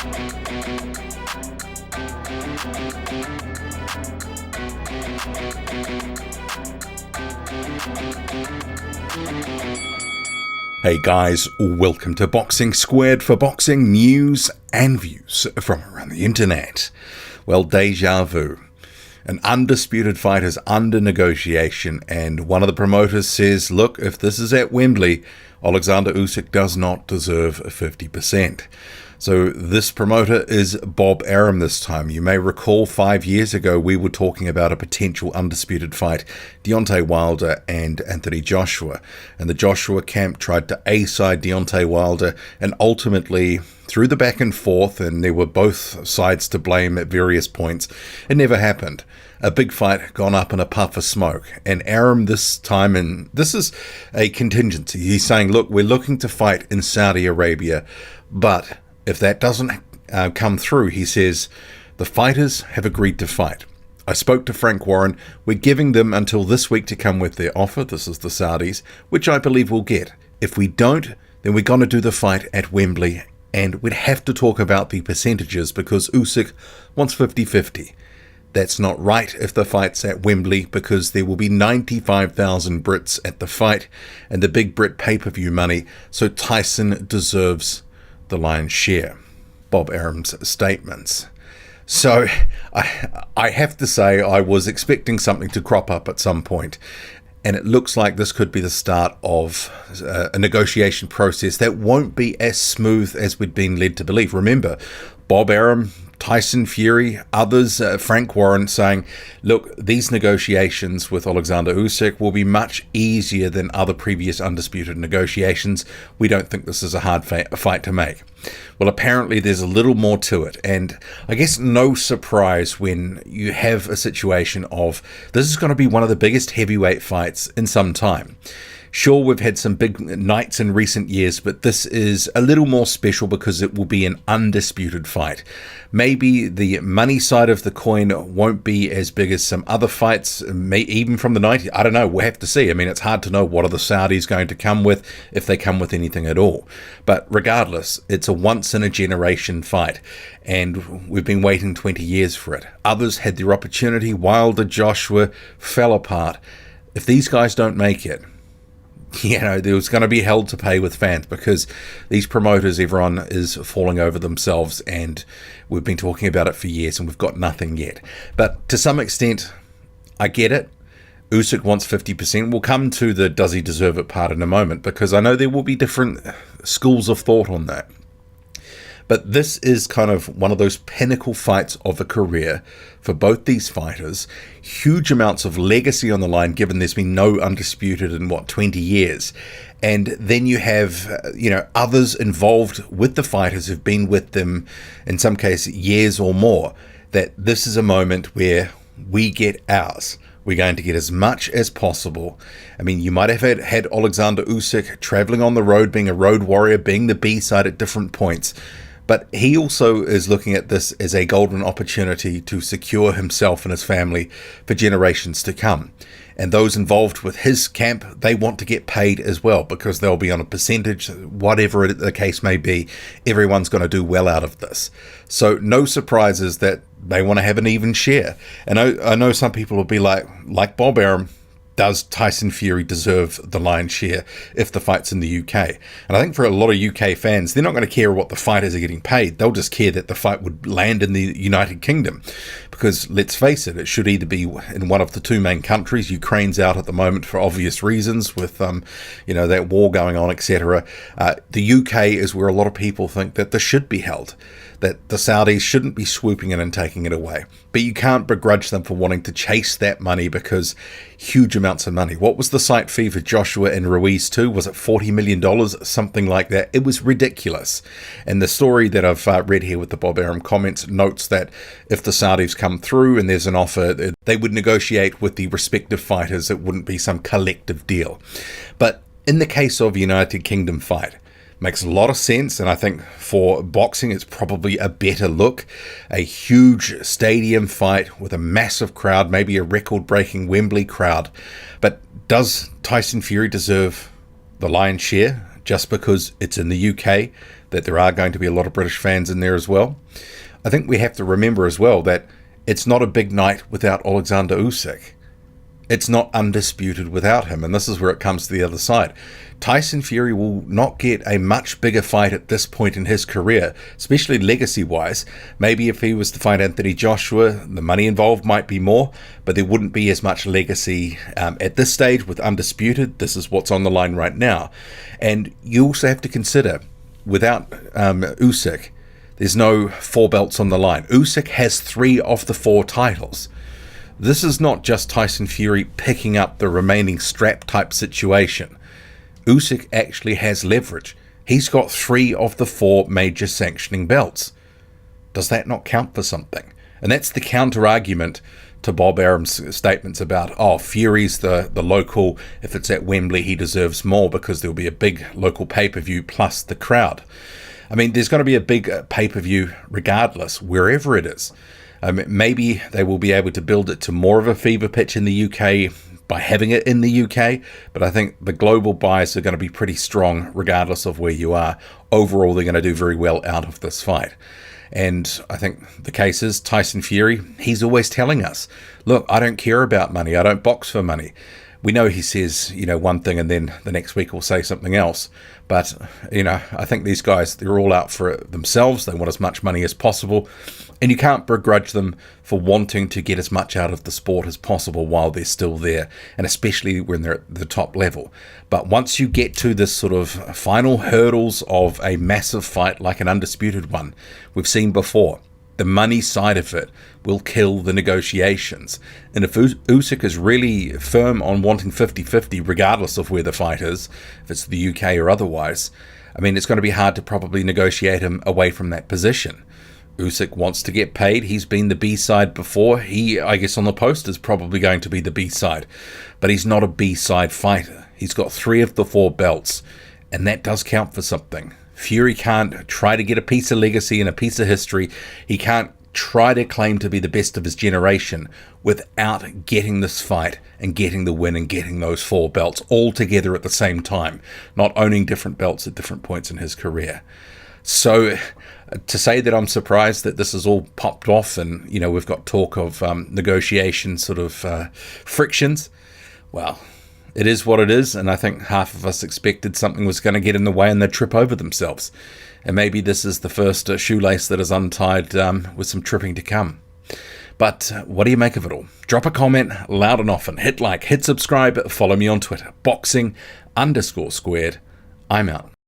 Hey guys, welcome to Boxing Squared for boxing news and views from around the internet. Well, deja vu. An undisputed fight is under negotiation, and one of the promoters says, look, if this is at Wembley, Oleksandr Usyk does not deserve 50%. So this promoter is Bob Arum this time. You may recall 5 years ago we were talking about a potential undisputed fight, Deontay Wilder and Anthony Joshua. And the Joshua camp tried to A-side Deontay Wilder, and ultimately, through the back and forth, and there were both sides to blame at various points, it never happened. A big fight gone up in a puff of smoke. And Arum this time, and this is a contingency, he's saying, look, we're looking to fight in Saudi Arabia, but if that doesn't come through, he says, the fighters have agreed to fight. I spoke to Frank Warren. We're giving them until this week to come with their offer. This is the Saudis, which I believe we'll get. If we don't, then we're going to do the fight at Wembley, and we'd have to talk about the percentages because Usyk wants 50-50. That's not right if the fight's at Wembley, because there will be 95,000 Brits at the fight and the big Brit pay-per-view money, so Tyson deserves the lion's share. Bob Arum's statements. So I have to say I was expecting something to crop up at some point, and it looks like this could be the start of a negotiation process that won't be as smooth as we'd been led to believe. Remember, Bob Arum, Tyson Fury, others, Frank Warren saying, look, these negotiations with Oleksandr Usyk will be much easier than other previous undisputed negotiations. We don't think this is a hard fight to make. Well, apparently there's a little more to it, and I guess no surprise when you have a situation of this is going to be one of the biggest heavyweight fights in some time. Sure, we've had some big nights in recent years, but this is a little more special because it will be an undisputed fight. Maybe the money side of the coin won't be as big as some other fights, even from the 90s. I don't know, we'll have to see. I mean, it's hard to know what are the Saudis going to come with, if they come with anything at all. But regardless, it's a once-in-a-generation fight, and we've been waiting 20 years for it. Others had their opportunity. Wilder, Joshua fell apart. If these guys don't make it, there was going to be hell to pay with fans because these promoters, everyone is falling over themselves, and we've been talking about it for years and we've got nothing yet. But to some extent, I get it. Usyk wants 50%. We'll come to the does he deserve it part in a moment, because I know there will be different schools of thought on that. But this is kind of one of those pinnacle fights of a career for both these fighters. Huge amounts of legacy on the line, given there's been no undisputed in, 20 years. And then you have, others involved with the fighters who've been with them, in some cases, years or more, that this is a moment where we get ours. We're going to get as much as possible. I mean, you might have had Oleksandr Usyk traveling on the road, being a road warrior, being the B-side at different points. But he also is looking at this as a golden opportunity to secure himself and his family for generations to come. And those involved with his camp, they want to get paid as well, because they'll be on a percentage, whatever the case may be. Everyone's going to do well out of this. So no surprises that they want to have an even share. And I know some people will be like Bob Arum, does Tyson Fury deserve the lion's share if the fight's in the UK? And I think for a lot of UK fans, they're not going to care what the fighters are getting paid. They'll just care that the fight would land in the United Kingdom. Because let's face it, it should either be in one of the two main countries. Ukraine's out at the moment for obvious reasons with, that war going on, etc. The UK is where a lot of people think that this should be held, that the Saudis shouldn't be swooping in and taking it away. But you can't begrudge them for wanting to chase that money, because huge amounts of money. What was the site fee for Joshua and Ruiz too? Was it $40 million? Something like that. It was ridiculous. And the story that I've read here with the Bob Arum comments notes that if the Saudis come through and there's an offer, they would negotiate with the respective fighters. It wouldn't be some collective deal. But in the case of United Kingdom fight, makes a lot of sense, and I think for boxing it's probably a better look. A huge stadium fight with a massive crowd, maybe a record-breaking Wembley crowd. But does Tyson Fury deserve the lion's share? just because it's in the UK, that there are going to be a lot of British fans in there as well. I think we have to remember as well that it's not a big night without Oleksandr Usyk. It's not undisputed without him, and this is where it comes to the other side. Tyson Fury will not get a much bigger fight at this point in his career, especially legacy-wise. Maybe if he was to fight Anthony Joshua, the money involved might be more, but there wouldn't be as much legacy at this stage with Undisputed. This is what's on the line right now. And you also have to consider, without Usyk, there's no 4 belts on the line. Usyk has 3 of the 4 titles. This is not just Tyson Fury picking up the remaining strap type situation. Usyk actually has leverage. He's got 3 of the 4 major sanctioning belts. Does that not count for something? And that's the counter argument to Bob Arum's statements about, oh, Fury's the local, if it's at Wembley, he deserves more because there'll be a big local pay-per-view plus the crowd. I mean, there's going to be a big pay-per-view regardless, wherever it is. Maybe they will be able to build it to more of a fever pitch in the UK by having it in the UK, but I think the global buys are going to be pretty strong regardless of where you are. Overall, they're going to do very well out of this fight. And I think the case is Tyson Fury, he's always telling us, look, I don't care about money. I don't box for money. We know he says, one thing and then the next week he'll say something else. But, I think these guys, they're all out for it themselves. They want as much money as possible. And you can't begrudge them for wanting to get as much out of the sport as possible while they're still there, and especially when they're at the top level. But once you get to this sort of final hurdles of a massive fight like an Undisputed one, we've seen before, the money side of it will kill the negotiations. And if Usyk is really firm on wanting 50-50, regardless of where the fight is, if it's the UK or otherwise, it's going to be hard to probably negotiate him away from that position. Usyk wants to get paid. He's been the B-side before. He, I guess on the post, is probably going to be the B-side. But he's not a B-side fighter. He's got 3 of the 4 belts, and that does count for something. Fury can't try to get a piece of legacy and a piece of history. He can't try to claim to be the best of his generation without getting this fight and getting the win and getting those 4 belts all together at the same time, not owning different belts at different points in his career. So to say that I'm surprised that this has all popped off and, we've got talk of negotiation sort of frictions, well, it is what it is, and I think half of us expected something was going to get in the way and they'd trip over themselves. And maybe this is the first shoelace that is untied with some tripping to come. But what do you make of it all? Drop a comment loud and often. Hit like, hit subscribe, follow me on Twitter. Boxing_squared. I'm out.